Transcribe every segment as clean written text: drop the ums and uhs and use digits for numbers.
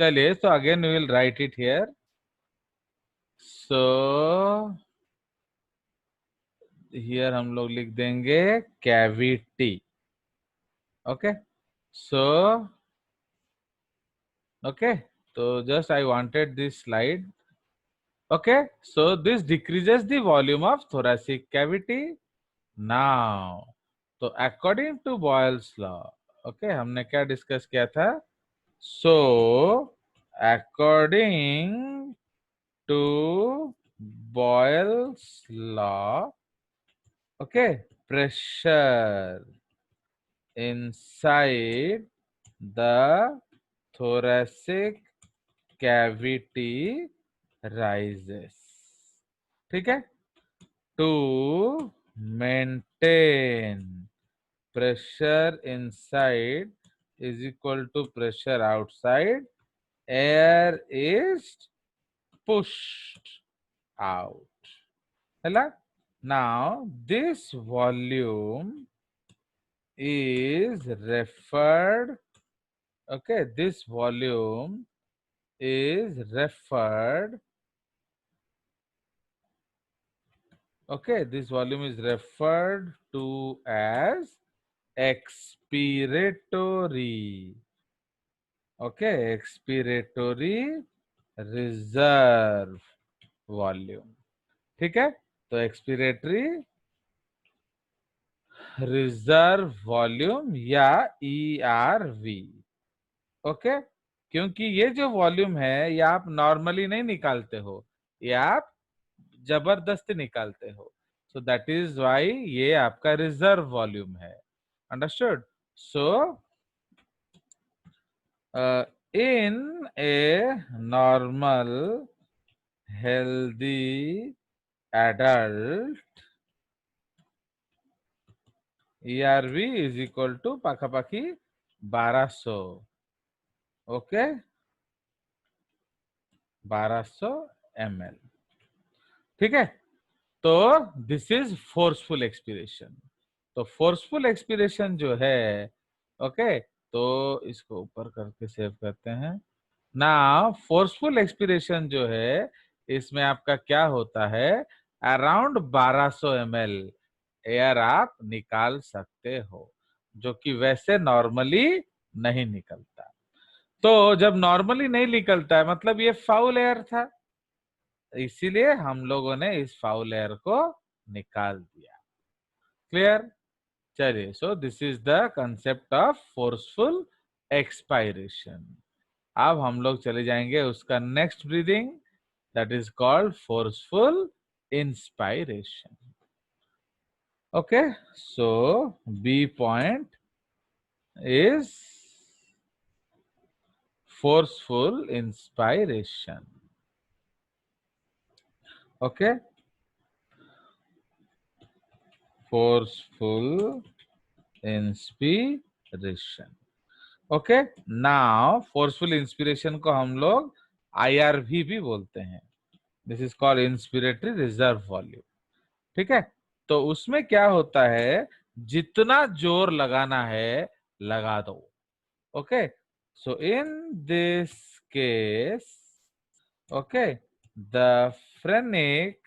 चलिए, so again we will write it here. So here हम लोग लिख देंगे cavity. Okay. So okay. So just I wanted this slide. Okay. So this decreases the volume of thoracic cavity. Now, तो according to Boyle's law, okay, हमने क्या discuss किया था? So according to Boyle's law, okay, pressure inside the thoracic cavity rises. ठीक है? To maintain pressure inside is equal to pressure outside, air is pushed out. Hello? Now this volume is referred, okay, this volume is referred, okay, this volume is referred to as expiratory, okay, expiratory reserve volume. ठीक है? तो expiratory reserve volume या ERV. Okay, क्योंकि ये जो volume है ये आप नॉर्मली नहीं निकालते हो, ये आप जबरदस्ती निकालते हो. सो दैट इज व्हाई ये आपका रिजर्व वॉल्यूम है. Understood? So in a normal healthy adult, ERV is equal to पाखापाखी 1200. Okay, 1200 ml. ठीक है? तो दिस इज फोर्सफुल एक्सपिरेशन. तो फोर्सफुल एक्सपिरेशन जो है, ओके, तो इसको ऊपर करके सेव करते हैं ना. फोर्सफुल एक्सपिरेशन जो है इसमें आपका क्या होता है, अराउंड 1200 ml एयर आप निकाल सकते हो, जो कि वैसे नॉर्मली नहीं निकलता. तो जब नॉर्मली नहीं निकलता है मतलब ये फाउल एयर था, इसीलिए हम लोगों ने इस फाउल एयर को निकाल दिया. क्लियर? चलिए, so this is the concept of forceful expiration. अब हम लोग चले जाएंगे उसका next breathing, that is called forceful inspiration. Okay, so B point is forceful inspiration. Okay, forceful inspiration. Okay, now forceful inspiration को हम लोग IRV भी बोलते हैं. This is called inspiratory reserve volume. ठीक है? तो उसमें क्या होता है, जितना जोर लगाना है लगा दो. Okay, so in this case, okay, the phrenic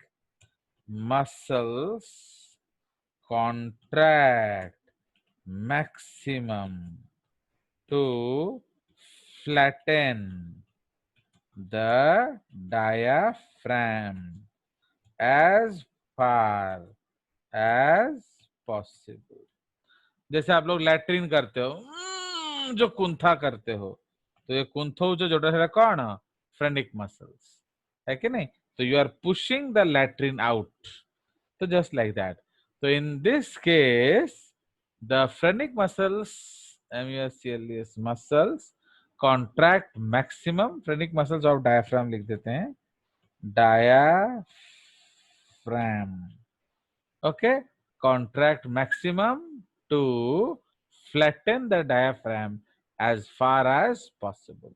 muscles contract maximum to flatten the diaphragm as far as possible. जैसे आप लोग लैट्रिन करते हो, जो कुंथा करते हो, तो ये कुंथो जो जोड़ा है कौन, फ्रेनिक मसल्स है कि नहीं? तो you are pushing the latrine out. तो जस्ट लाइक दैट. तो in this case the phrenic muscles, MUSCLES muscles contract maximum. Phrenic muscles of diaphragm लिख देते हैं, diaphragm. Okay, contract maximum to flatten the diaphragm as far as possible.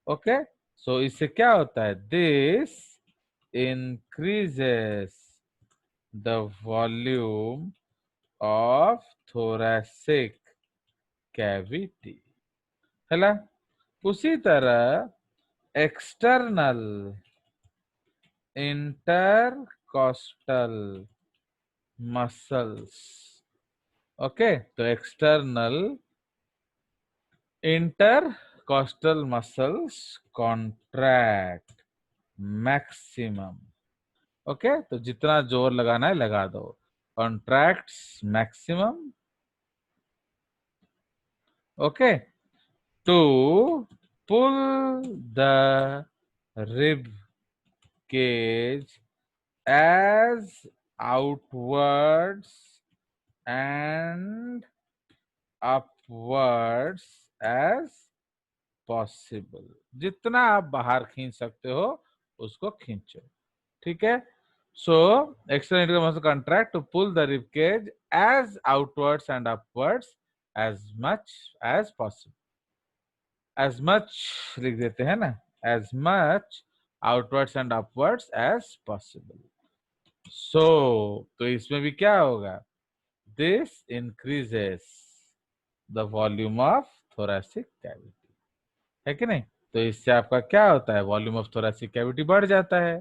Okay, so इससे क्या होता है, this increases the volume of thoracic cavity. है ना? उसी तरह एक्सटर्नल इंटरकॉस्टल मसल्स, ओके, तो external intercostal muscles contract maximum, okay, तो जितना जोर लगाना है लगा दो, contracts maximum, okay, to pull the rib cage as outwards and upwards as possible, जितना आप बाहर खींच सकते हो उसको खींचो, ठीक है। So external muscle contract to pull the rib cage as outwards and upwards as much as possible, as much लिख देते हैं ना, as much outwards and upwards as possible. So तो इसमें भी क्या होगा, this increases the volume of thoracic cavity, है कि नहीं। तो इससे आपका क्या होता है, वॉल्यूम ऑफ थोरैसिक कैविटी बढ़ जाता है।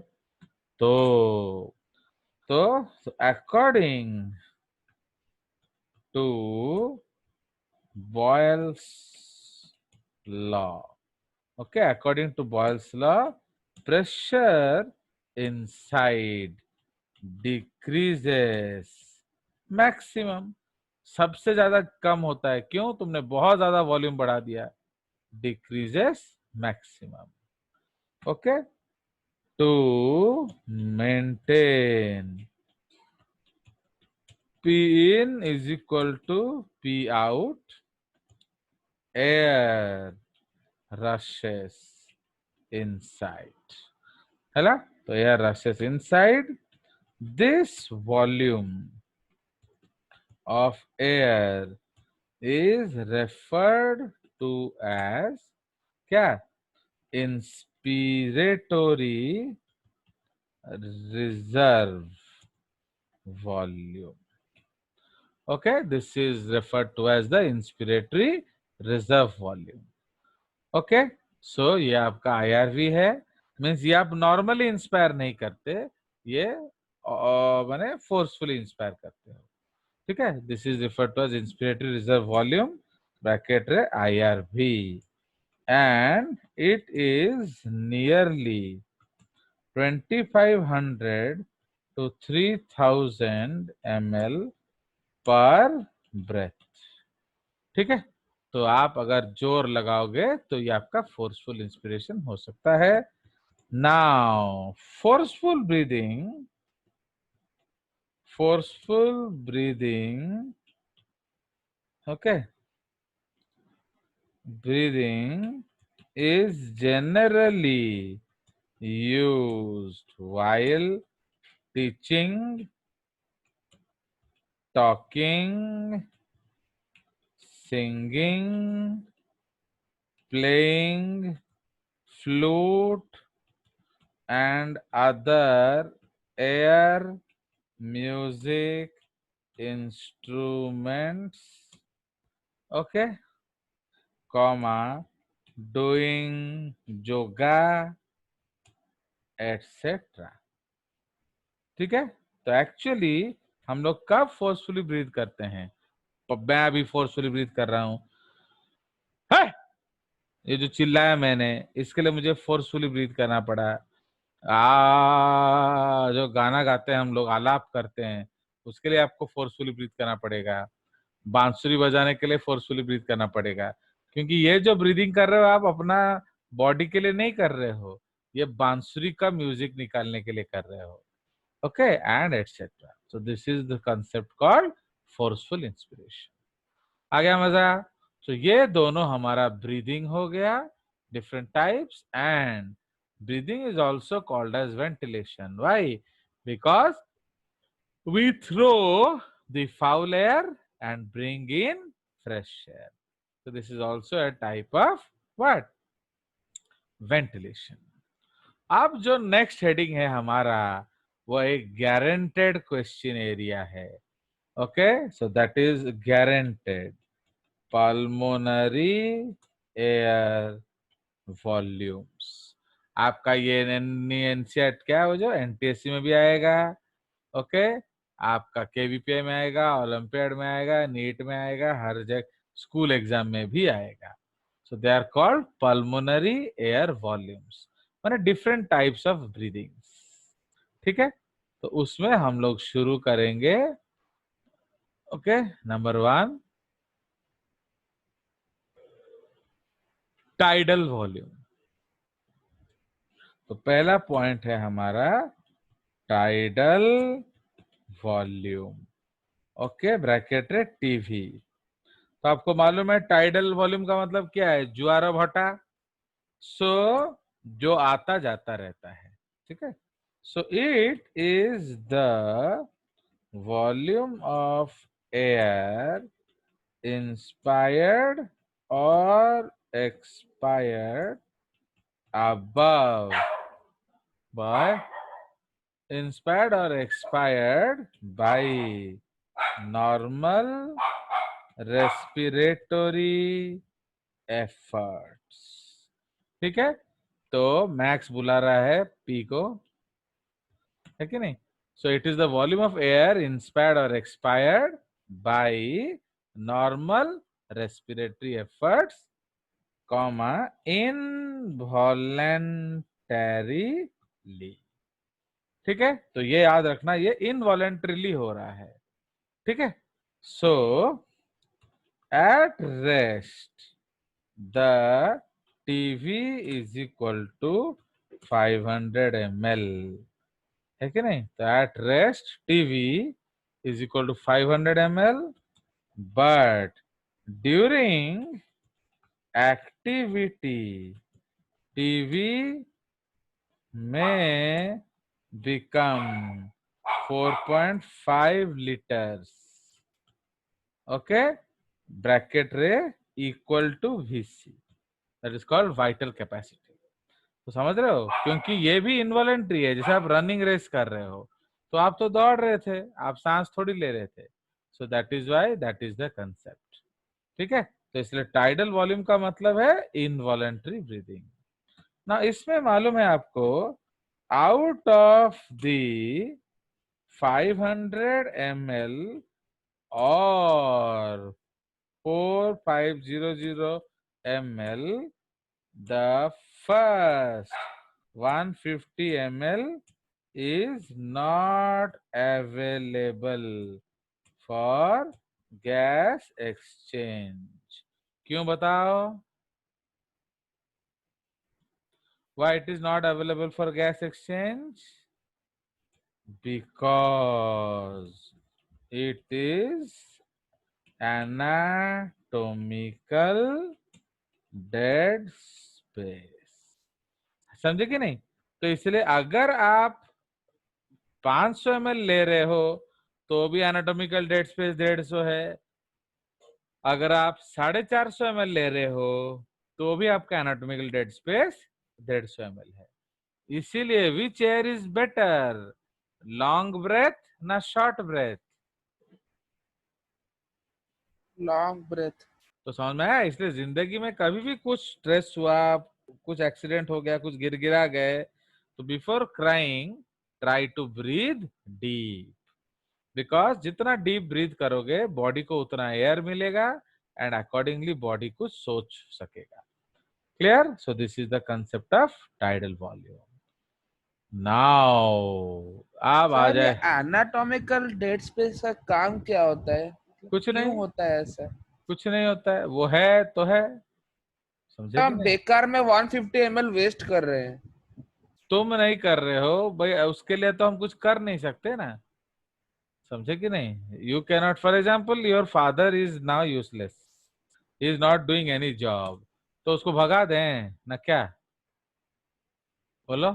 तो according to Boyle's law, okay, according to Boyle's law, pressure inside decreases maximum, सबसे ज्यादा कम होता है, क्यों, तुमने बहुत ज्यादा वॉल्यूम बढ़ा दिया, decreases maximum, okay, to maintain P in is equal to P out, air rushes inside, है ना, तो air rushes inside, this volume of air is referred to as क्या, inspiratory reserve volume, okay, this is referred to as the inspiratory reserve volume, okay. So ये आपका IRV है, means ये आप normally inspire नहीं करते, ये माने फोर्सफुली इंस्पायर करते हो, ठीक है। This is referred to as inspiratory reserve volume bracket रे IRV and it is nearly 2500 to 3000 ml per breath, ठीक है। तो आप अगर जोर लगाओगे तो ये आपका फोर्सफुल इंस्पिरेशन हो सकता है। Now forceful breathing, okay, breathing is generally used while teaching, talking, singing, playing flute and other air music instruments, okay, comma, doing yoga, etc, ठीक है। तो एक्चुअली हम लोग कब फोर्सफुली ब्रीथ करते हैं, मैं अभी फोर्सफुली ब्रीथ कर रहा हूं, है? ये जो चिल्लाया मैंने इसके लिए मुझे फोर्सफुली ब्रीथ करना पड़ा। जो गाना गाते हैं हम लोग, आलाप करते हैं, उसके लिए आपको फोर्सफुली ब्रीथ करना पड़ेगा। बांसुरी बजाने के लिए फोर्सफुली ब्रीथ करना पड़ेगा, क्योंकि ये जो ब्रीदिंग कर रहे हो आप अपना बॉडी के लिए नहीं कर रहे हो, ये बांसुरी का म्यूजिक निकालने के लिए कर रहे हो, okay, and etcetera. So this is the concept called forceful inspiration. आ गया मजा। तो ये दोनों हमारा ब्रीदिंग हो गया, different types, and breathing is also called as ventilation. Why? Because we throw the foul air and bring in fresh air. So this is also a type of what? Ventilation. अब जो next heading है हमारा वो एक guaranteed question area है, okay, so that is guaranteed pulmonary air volumes. आपका ये NCERT क्या है, वो जो एनटीएससी में भी आएगा, ओके, आपका केवीपीआई में आएगा, ओलंपियाड में आएगा, नीट में आएगा, हर जगह स्कूल एग्जाम में भी आएगा। So they are called pulmonary air volumes, माने डिफरेंट टाइप्स ऑफ ब्रीदिंग्स। ठीक है, तो उसमें हम लोग शुरू करेंगे। Okay, number 1 tidal volume. तो पहला पॉइंट है हमारा टाइडल वॉल्यूम। ओके, ब्रैकेट रे टीवी। तो आपको मालूम है टाइडल वॉल्यूम का मतलब क्या है, ज्वार भाटा। सो जो आता जाता रहता है, ठीक है। सो it is the volume of air inspired और expired above by inspired or expired by normal respiratory efforts। ठीक है, तो मैक्स बुला रहा है पी को, है कि नहीं। So it is the volume of air inspired और expired by normal respiratory efforts, comma involuntarily. ठीक है, तो ये याद रखना, ये इनवॉलेंटरीली हो रहा है। ठीक है, so at rest the TV is equal to 500 ml, है कि नहीं। तो at rest TV is equal to 500 ml, but during activity TV में become 4.5 liters, okay, bracket रे equal to VC, that is called vital capacity। तो समझ रहे हो, क्योंकि ये भी इनवॉलेंट्री है। जैसे आप रनिंग रेस कर रहे हो, तो आप तो दौड़ रहे थे, आप सांस थोड़ी ले रहे थे। So that is why that is the concept. ठीक है, तो इसलिए टाइडल वॉल्यूम का मतलब है इनवॉलेंट्री ब्रीदिंग ना। इसमें मालूम है आपको, out of the 500 ml or 4500 ml, the first 150 ml is not available for gas exchange। क्यों बताओ, why it is not available for gas exchange? Because it is anatomical dead space। समझे कि नहीं। तो इसलिए अगर आप 500 ml ले रहे हो तो भी एनाटॉमिकल डेड स्पेस 150 है। अगर आप 450 ml ले रहे हो तो भी आपका एनाटॉमिकल डेड स्पेस 150 ml है। इसीलिए which air is better, long breath ना शॉर्ट ब्रेथ। Long breath. तो समझ में आया। इसलिए जिंदगी में कभी भी कुछ स्ट्रेस हुआ, कुछ एक्सीडेंट हो गया, कुछ गिर गिरा गए, तो before crying try to breathe deep, because जितना डीप ब्रीथ करोगे बॉडी को उतना एयर मिलेगा एंड अकॉर्डिंगली बॉडी कुछ सोच सकेगा। Clear. So this is the concept of tidal volume. Now अब आ सर ये जाए। एनाटॉमिकल डेड स्पेस का काम क्या होता है, मतलब कुछ क्यों नहीं, होता है ऐसा। कुछ नहीं होता है, वो है तो है। समझे कि हम नहीं। बेकार में 150 ml वेस्ट कर रहे हैं। तुम नहीं कर रहे हो भाई, उसके लिए तो हम कुछ कर नहीं सकते ना। समझे कि नहीं। You cannot, for example your father is now useless, he is not doing any job, तो उसको भगा दें ना क्या, बोलो।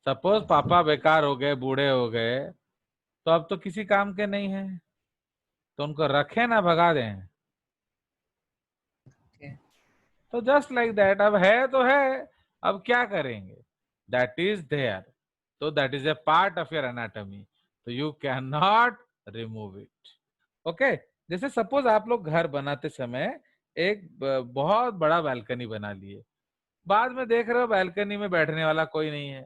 सपोज पापा बेकार हो गए, बूढ़े हो गए, तो अब तो किसी काम के नहीं है, तो उनको रखें ना भगा दें। तो जस्ट लाइक दैट, अब है तो है, अब क्या करेंगे, दैट इज देयर। तो that is a part of your anatomy, तो you can not remove it. Okay, जैसे सपोज आप लोग घर बनाते समय एक बहुत बड़ा बालकनी बना लिए, बाद में देख रहे हो बालकनी में बैठने वाला कोई नहीं है,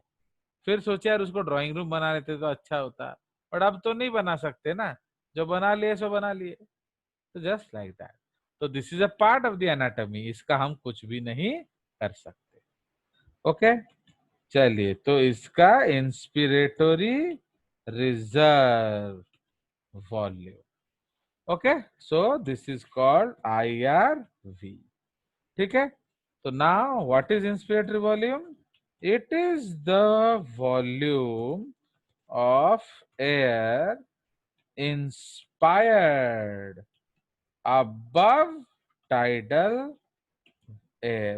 फिर सोचे यार उसको ड्राइंग रूम बना लेते तो अच्छा होता, बट अब तो नहीं बना सकते ना, जो बना लिए सो बना लिए। तो जस्ट लाइक दैट, तो this is a part of the anatomy, इसका हम कुछ भी नहीं कर सकते। ओके, चलिए, तो इसका inspiratory reserve volume, okay, so this is called IRV। ठीक है, तो now what is inspiratory volume? It is the volume of air inspired above tidal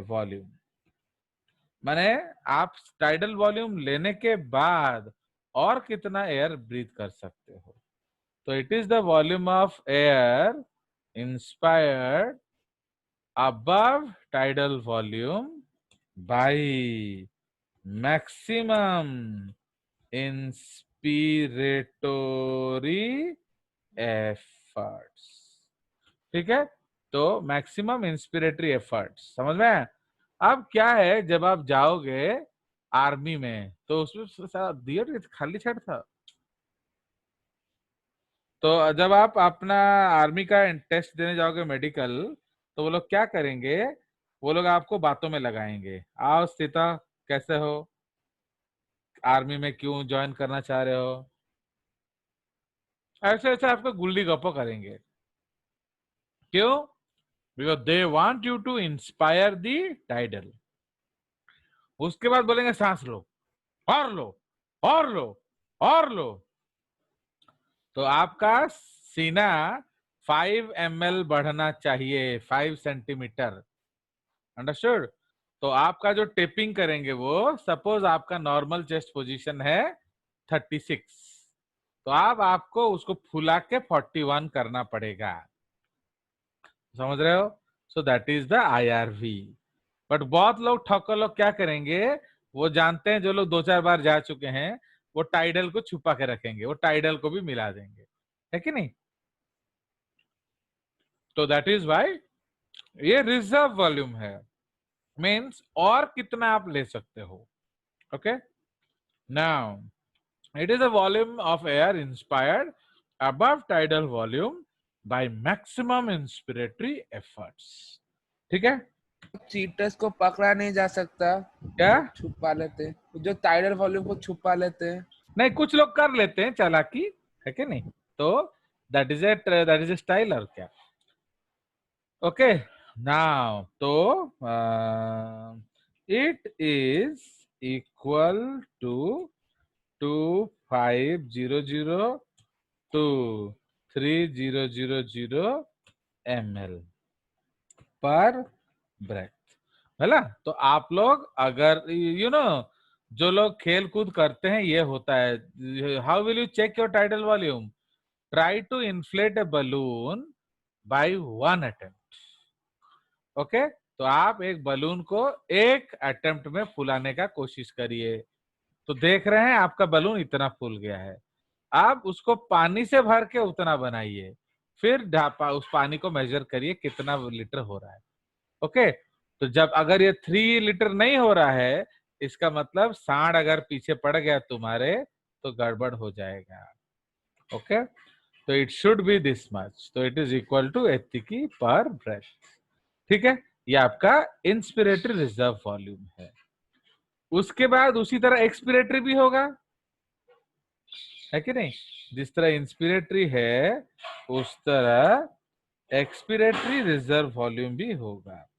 volume. माने आप टाइडल वॉल्यूम लेने के बाद और कितना एयर ब्रीथ कर सकते हो। तो it is the volume of air inspired above tidal volume by maximum inspiratory efforts। ठीक है, तो मैक्सिमम इंस्पिरेटरी एफर्ट्स समझ में आया? अब क्या है, जब आप जाओगे आर्मी में तो उसमें दिया खाली छठ था, तो जब आप अपना आर्मी का टेस्ट देने जाओगे मेडिकल, तो वो लोग क्या करेंगे, वो लोग आपको बातों में लगाएंगे, आओ सीता कैसे हो, आर्मी में क्यों ज्वाइन करना चाह रहे हो, ऐसे ऐसे आपको गुल्ली गप्पो करेंगे। क्यों? Because they want you to inspire the tidal. उसके बाद बोलेंगे सांस लो और लो और लो और लो, तो आपका सीना 5 ml बढ़ना चाहिए, 5 सेंटीमीटर। अंडरस्टूड? तो आपका जो टेपिंग करेंगे वो, सपोज आपका नॉर्मल चेस्ट पोजीशन है 36, तो आपको उसको फुला के 41 करना पड़ेगा। समझ रहे हो? सो that is the IRV। But बहुत लोग ठोकर लोग क्या करेंगे, वो जानते हैं, जो लोग 2-4 बार जा चुके हैं, वो टाइडल को छुपा के रखेंगे, वो टाइडल को भी मिला देंगे, है कि नहीं? तो दैट इज वाई ये रिजर्व वॉल्यूम है, मीन्स और कितना आप ले सकते हो। Okay, now it is a volume of air inspired above tidal volume by maximum inspiratory efforts। ठीक है, चीटर्स को पकड़ा नहीं जा सकता, क्या? वो छुपा लेते हैं, जो टाइडल वॉल्यूम को छुपा लेते हैं। नहीं, कुछ लोग कर लेते हैं चालाकी, है कि नहीं? तो दैट इज ए स्टाइल, और क्या। ओके, नाउ तो it is equal to 2500 to 3000 ml per breath, है ना? तो आप लोग अगर जो लोग खेल कूद करते हैं, ये होता है, how will you check your tidal volume? Try to inflate a balloon by 1 attempt. ओके, तो आप एक बलून को एक अटेम्प्ट में फुलाने का कोशिश करिए, तो देख रहे हैं आपका बलून इतना फूल गया है। आप उसको पानी से भर के उतना बनाइए, फिर ढापा उस पानी को मेजर करिए कितना लीटर हो रहा है। ओके, तो जब अगर ये 3 लीटर नहीं हो रहा है, इसका मतलब सांड अगर पीछे पड़ गया तुम्हारे, तो गड़बड़ हो जाएगा। ओके, तो it should be this much, तो इट इज इक्वल टू एथिकी पर ब्रेथ। ठीक है, ये आपका इंस्पिरेटरी रिजर्व वॉल्यूम है। उसके बाद उसी तरह एक्सपिरेटरी भी होगा, है कि नहीं? जिस तरह इंस्पिरेटरी है, उस तरह एक्सपिरेटरी रिजर्व वॉल्यूम भी होगा।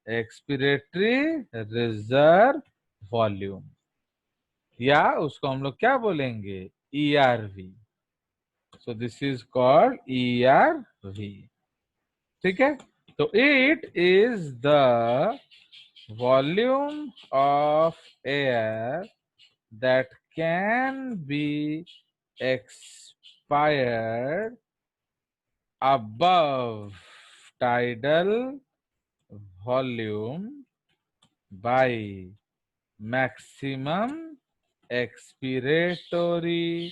एक्सपिरेटरी रिजर्व वॉल्यूम, या उसको हम लोग क्या बोलेंगे, ERV। So this is called ERV। ठीक है, तो it is the volume of air that can be expired above tidal volume by maximum expiratory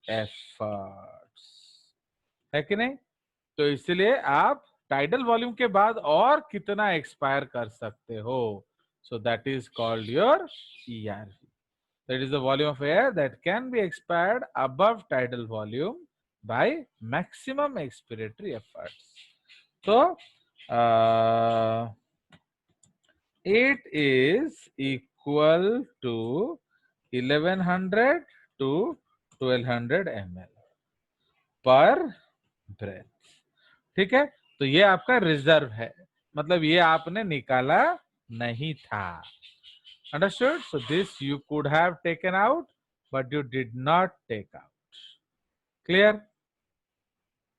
efforts, है कि नहीं? तो इसलिए आप टाइडल वॉल्यूम के बाद और कितना एक्सपायर कर सकते हो, सो that is called your ERV. That is the volume of air that can be expired above tidal volume by maximum expiratory efforts. So it is equal to 1100 to 1200 ml per breath. ठीक है, तो ये आपका reserve है, मतलब ये आपने निकाला नहीं था. Understood? So this you could have taken out, but you did not take out. Clear?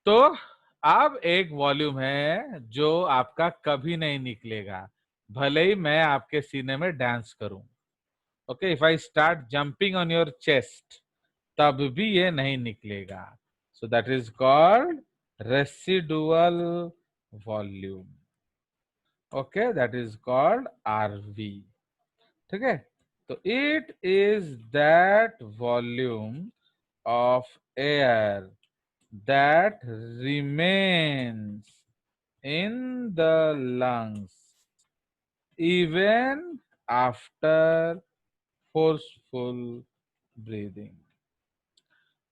तो अब एक वॉल्यूम है जो आपका कभी नहीं निकलेगा, भले ही मैं आपके सीने में डांस करूं. Okay, if I start jumping on your chest, तब भी ये नहीं निकलेगा. सो that is called residual volume. Okay, that is called RV. ठीक है, तो it is that volume of air that remains in the lungs even after forceful breathing.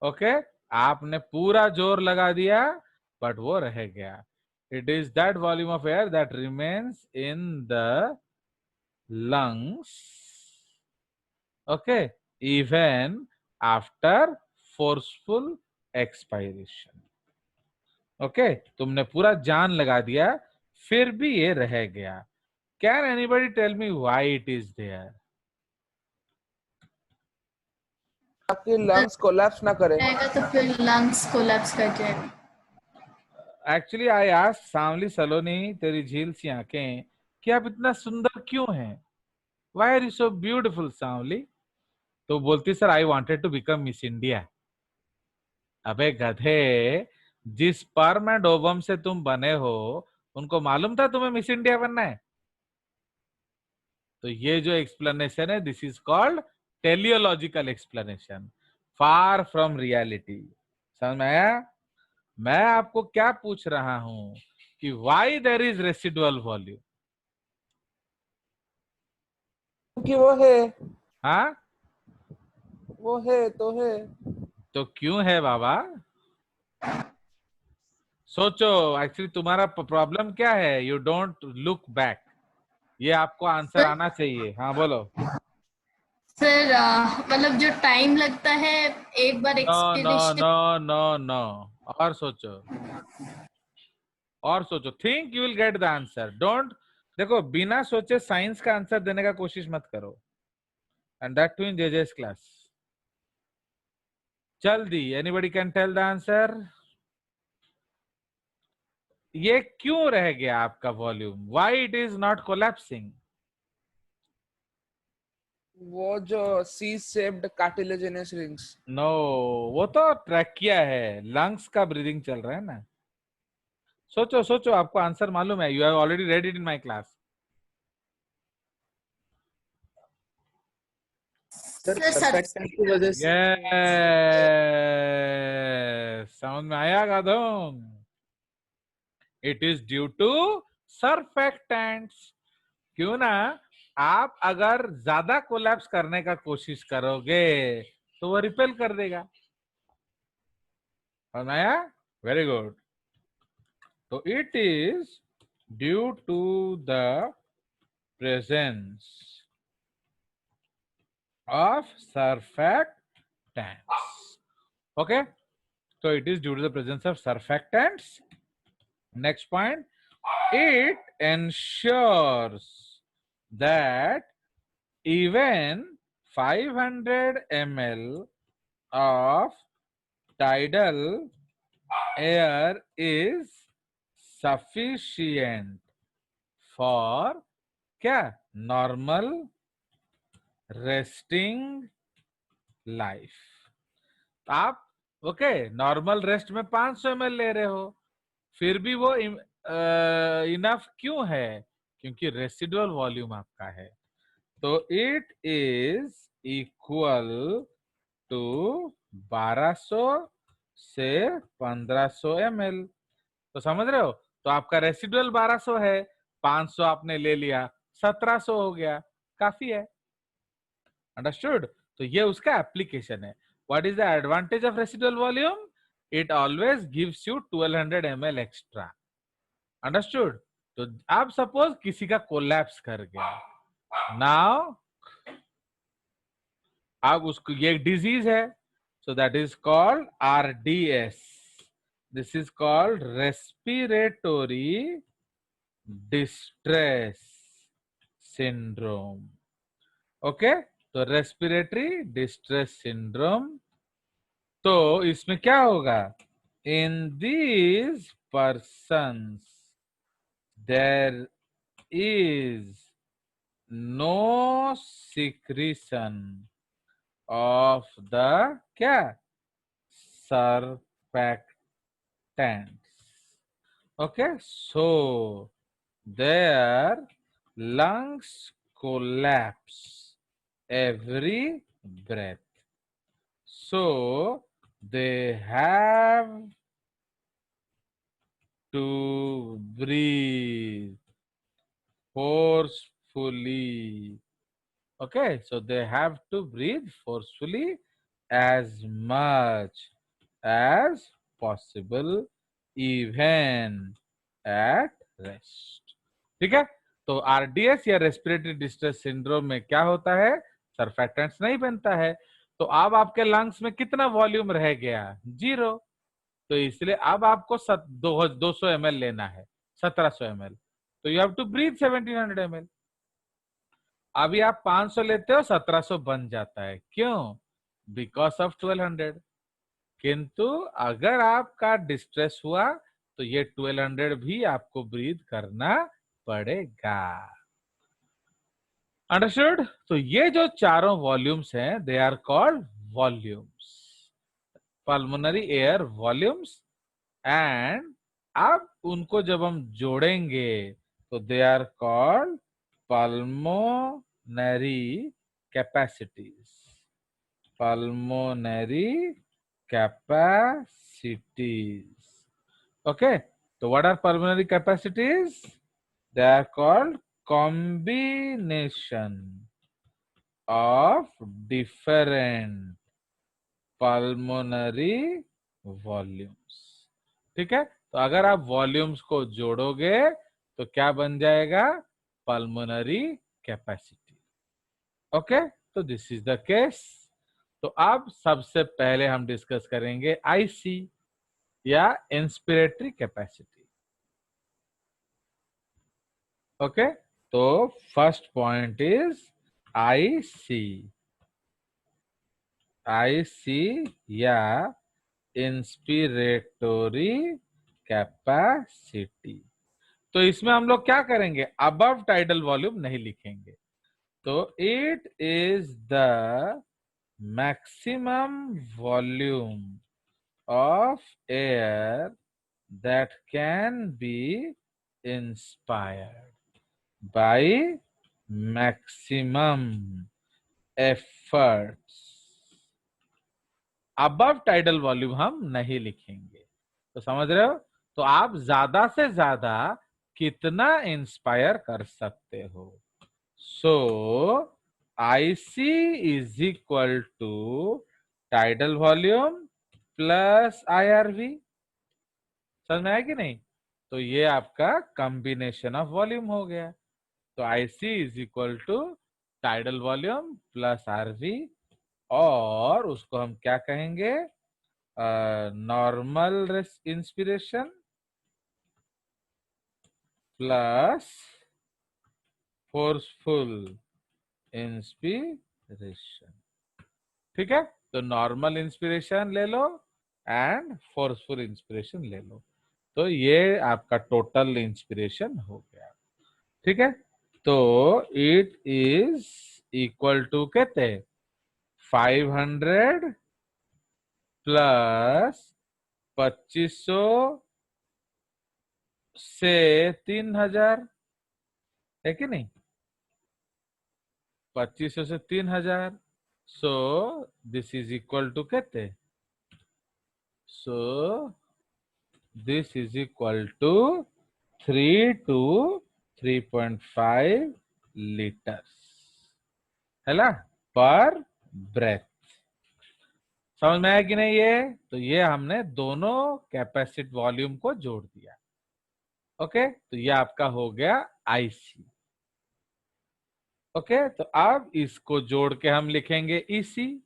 Okay, आपने पूरा जोर लगा दिया बट वो रह गया. It is that volume of air that remains in the lungs, okay, even after forceful expiration. okay, तुमने पूरा जान लगा दिया फिर भी ये रह गया. Can anybody tell me why it is there? ताकि लंग्स कोलैप्स ना करे. जाएगा तो फिर लंग्स कोलैप्स कर जाएगा. Actually, I asked सांवली सलोनी, तेरी झील सी आंखें, कि आप इतना सुंदर क्यों हैं? Why are you so beautiful, सांवली? तो बोलती sir I wanted to become Miss India. अबे गधे, जिस स्पर्म एंड ओवम से तुम बने हो उनको मालूम था तुम्हें मिस इंडिया बनना है? तो ये जो एक्सप्लेनेशन है, this is called teleological explanation, far from reality. समझ में आया? मैं आपको क्या पूछ रहा हूं कि why there is residual volume. क्योंकि वो है. हाँ, वो है तो है. तो क्यों है बाबा? सोचो, एक्चुअली तुम्हारा प्रॉब्लम क्या है? You don't look back. ये आपको आंसर आना चाहिए. हाँ बोलो. सर मतलब जो टाइम लगता है एक बार no no experience. No no no, और सोचो, और सोचो. Think you will get the answer. Don't, देखो, बिना सोचे साइंस का आंसर देने का कोशिश मत करो, and that too in JJ's class. जल्दी, anybody can tell the answer. ये क्यों रह गया आपका volume? Why it is not collapsing? वो जो C shaped cartilaginous rings. No, वो तो ट्रैकिया है, लंग्स का ब्रीदिंग चल रहा है ना. सोचो सोचो, आपको आंसर मालूम है. You have already read it in my class. Surfactant की वजह से. समझ में आया गाधों? It is due to surfactants. क्यों ना, आप अगर ज्यादा कोलैप्स करने का कोशिश करोगे तो वो रिपेल कर देगा. समझ में आया? Very good. तो it is due to the presence of surfactants. Okay, so it is due to the presence of surfactants. Next point, it ensures that even 500 ml of tidal air is sufficient for क्या? Normal resting life. आप okay, normal rest में 500 ml ले रहे हो, फिर भी वो enough क्यों है? क्योंकि रेसिडुअल वॉल्यूम आपका है. तो इट इज इक्वल टू 1200 से 1500 ml. तो समझ रहे हो, तो आपका रेसिडुअल 1200 है, 500 आपने ले लिया, 1700 हो गया, काफी है। अंडरस्टूड? तो ये उसका एप्लीकेशन है। What is the advantage of residual volume? It always gives you 1200 ml extra. Understood? तो आप सपोज किसी का कोलैप्स कर गया, नाउ अब उसको, ये एक डिजीज है, so that is called RDS, this is called respiratory distress syndrome. Okay, तो रेस्पिरेटरी डिस्ट्रेस सिंड्रोम, तो इसमें क्या होगा? In these persons there is no secretion of the क्या surfactants. Okay, so their lungs collapse every breath, so they have to breathe forcefully. Okay, so they have to breathe forcefully as much as possible, even at rest. ठीक है? तो RDS या respiratory distress syndrome में क्या होता है? Surfactants नहीं बनता है, तो अब आपके लंग्स में कितना वॉल्यूम रह गया? 0। तो इसलिए अब आपको 200 ml लेना है, 1700 ml, तो you have to breathe 1700 ml। अभी आप 500 लेते हो, 1700 बन जाता है, क्यों? Because of 1200। किंतु अगर आपका डिस्ट्रेस हुआ तो ये 1200 भी आपको ब्रीथ करना पड़ेगा। अंडरस्टूड? तो ये जो चारों वॉल्यूम्स हैं, they are called volumes, pulmonary air volumes. And अब उनको जब हम जोड़ेंगे तो they are called pulmonary capacities, pulmonary capacities. Okay, so what are pulmonary capacities? They are called combination of different pulmonary volumes. ठीक है, तो अगर आप वॉल्यूम्स को जोड़ोगे तो क्या बन जाएगा? Pulmonary capacity. ओके, तो दिस इज द केस। तो अब सबसे पहले हम डिस्कस करेंगे IC या इंस्पिरेटरी कैपेसिटी। ओके, तो फर्स्ट पॉइंट इज IC या इंस्पिरेटरी कैपेसिटी। तो इसमें हम लोग क्या करेंगे? अबव टाइडल वॉल्यूम नहीं लिखेंगे, तो it is the maximum volume of air that can B inspired by maximum efforts. Above tidal volume हम नहीं लिखेंगे, तो समझ रहे हो? तो आप ज्यादा से ज्यादा कितना इंस्पायर कर सकते हो? So IC is equal to tidal volume plus IRV। समझ में आया कि नहीं? तो ये आपका कॉम्बिनेशन ऑफ वॉल्यूम हो गया। तो IC is equal to tidal volume plus RV, और उसको हम क्या कहेंगे? Normal inspiration plus forceful inspiration. ठीक है, तो नॉर्मल इंस्पिरेशन ले लो एंड फोर्सफुल इंस्पिरेशन ले लो, तो ये आपका टोटल इंस्पिरेशन हो गया। ठीक है, तो इट इज इक्वल टू कहते 500 प्लस 2500 से 3000, है कि नहीं? 2500 से 3000, so this is equal to कहते, so this is equal to 3 to 3.5 litres है ना पर ब्रेथ। समझ में आया कि नहीं? ये तो ये हमने दोनों कैपेसिटी वॉल्यूम को जोड़ दिया। ओके, तो ये आपका हो गया आईसी। ओके, तो अब इसको जोड़ के हम लिखेंगे ईसी,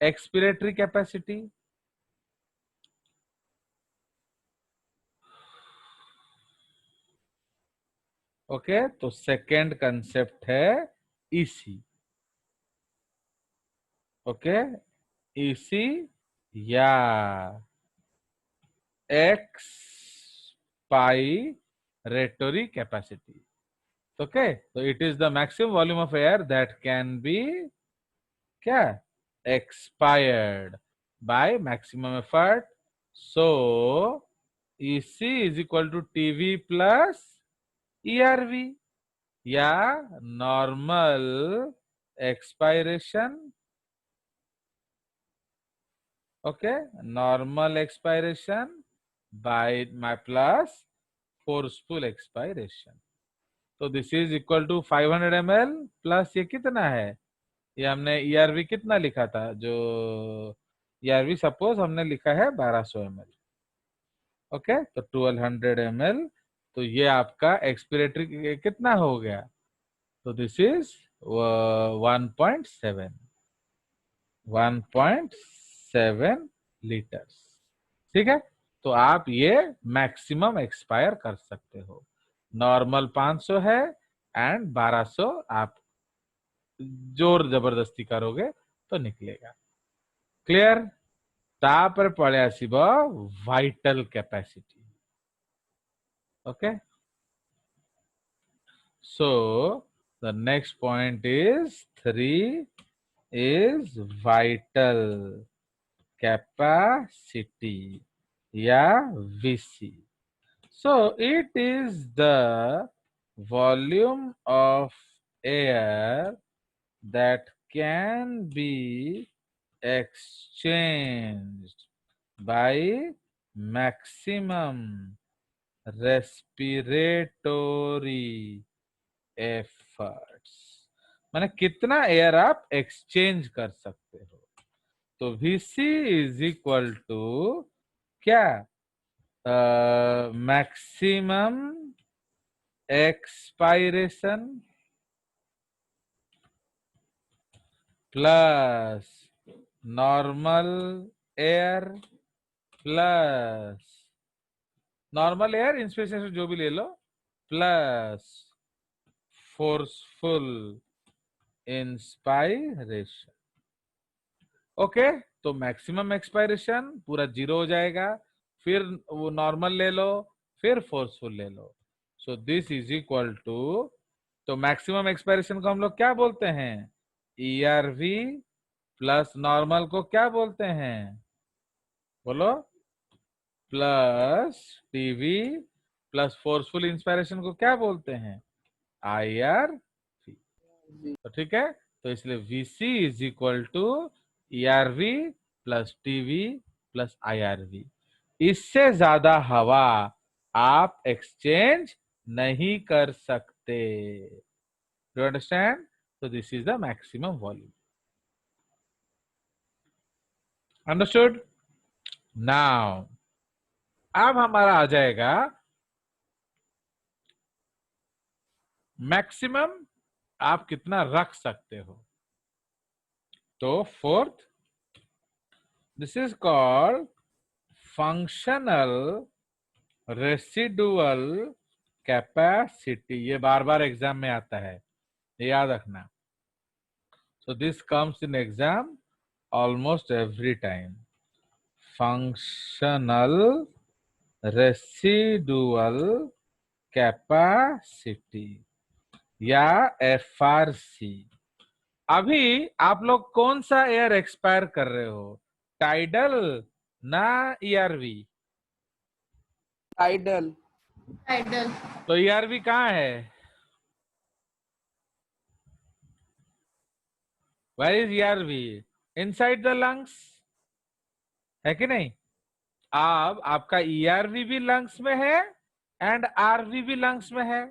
एक्सपिरेटरी कैपेसिटी। ओके, तो सेकेंड कंसेप्ट है ईसी। ओके, ईसी या एक्सपायरेटरी कैपेसिटी। ओके, तो it is the maximum volume of air that can be क्या expired by maximum effort. So EC is equal to TV plus ERV या normal expiration. Okay, normal expiration by my plus forceful expiration. तो this is equal to 500 ml plus ये कितना है, ये हमने ERV कितना लिखा था, जो ईआरवी सपोज हमने लिखा है 1200 ml। ओके, तो 1200 ml, तो ये आपका एक्सपिरेटरी कितना हो गया, तो दिस इज 1.7 लीटर्स। ठीक है, तो आप ये मैक्सिमम एक्सपायर कर सकते हो। नॉर्मल 500 है एंड 1200 आप जोर जबरदस्ती करोगे तो निकलेगा। क्लियर? तापर पळे आसीबो vital capacity. Okay, so the next point is 3 is vital capacity या VC. So it is the volume of air that can be exchanged by maximum respiratory efforts। माने कितना एयर आप एक्सचेंज कर सकते हो। तो VC इज इक्वल टू क्या, maximum expiration plus normal air plus normal air inspiration जो भी ले लो प्लस फोर्सफुल इंस्पायरेशन। ओके, तो मैक्सिमम एक्सपायरेशन पूरा 0 हो जाएगा, फिर वो नॉर्मल ले लो, फिर फोर्सफुल ले लो। So this is equal to, तो मैक्सिमम एक्सपायरेशन को हम लोग क्या बोलते हैं, ईआरवी प्लस नॉर्मल को क्या बोलते हैं, बोलो, plus TV plus forceful inspiration को क्या बोलते हैं, आईआर। तो ठीक है, तो इसलिए VC is equal to ERV plus TV plus IRV। इससे ज्यादा हवा आप एक्सचेंज नहीं कर सकते। You understand? तो this is the maximum volume. Understood? Now अब हमारा आ जाएगा मैक्सिमम आप कितना रख सकते हो। तो fourth, this is called functional residual capacity. ये बार बार एग्जाम में आता है, याद रखना। So this comes in exam almost every time. Functional residual capacity या FRC। अभी आप लोग कौन सा एयर एक्सपायर कर रहे हो, टाइडल ना ERV? टाइडल। टाइडल। तो ERV कहाँ है, where is ERV? Inside the lungs, है कि नहीं? अब आपका ERV भी लंग्स में है एंड आरवी भी लंग्स में है,